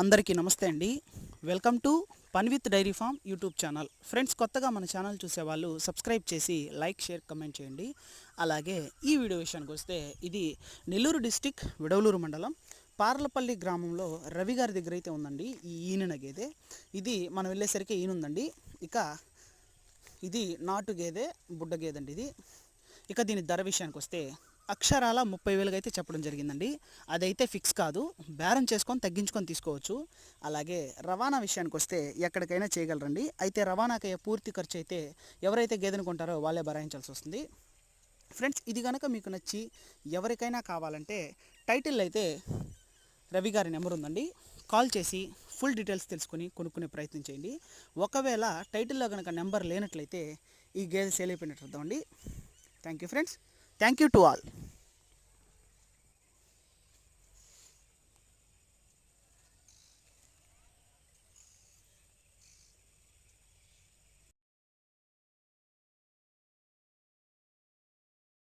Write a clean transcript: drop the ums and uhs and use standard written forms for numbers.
అందరికీ నమస్తే అండి. Welcome to Panvith dairy farm YouTube channel. Friends, కొత్తగా మన ఛానల్ చూసేవాళ్ళు సబ్స్క్రైబ్ చేసి లైక్, షేర్, కమెంట్ చేయండి. అలాగే ఈ వీడియో విషయానికి వస్తే ఇది నెల్లూరు డిస్టిక్ విడవలూరు మండలం పార్లపల్లి గ్రామంలో రవి గారి దగ్గర అయితే ఉందండి ఈ ఈనెన గేదె. ఇది మనం వెళ్ళేసరికి ఈనుందండి. ఇక ఇది నాటు గేదె, బుడ్డ గేదె అండి ఇది. ఇక దీని ధర విషయానికి వస్తే అక్షరాల 30,000 అయితే చెప్పడం జరిగిందండి. అదైతే ఫిక్స్ కాదు, బేరం చేసుకొని తగ్గించుకొని తీసుకోవచ్చు. అలాగే రవాణా విషయానికి వస్తే ఎక్కడికైనా చేయగలరండి. అయితే రవాణాకి పూర్తి ఖర్చు అయితే ఎవరైతే గేదెను కొంటారో వాళ్ళే భరాయించాల్సి వస్తుంది. ఫ్రెండ్స్, ఇది కనుక మీకు నచ్చి ఎవరికైనా కావాలంటే టైటిల్ అయితే రవి గారి నెంబర్ ఉందండి. కాల్ చేసి ఫుల్ డీటెయిల్స్ తెలుసుకొని కొనుక్కునే ప్రయత్నం చేయండి. ఒకవేళ టైటిల్లో కనుక నెంబర్ లేనట్లయితే ఈ గేదె సేల్ అయిపోయినట్టు అర్థమండి. Thank you friends. Thank you to all.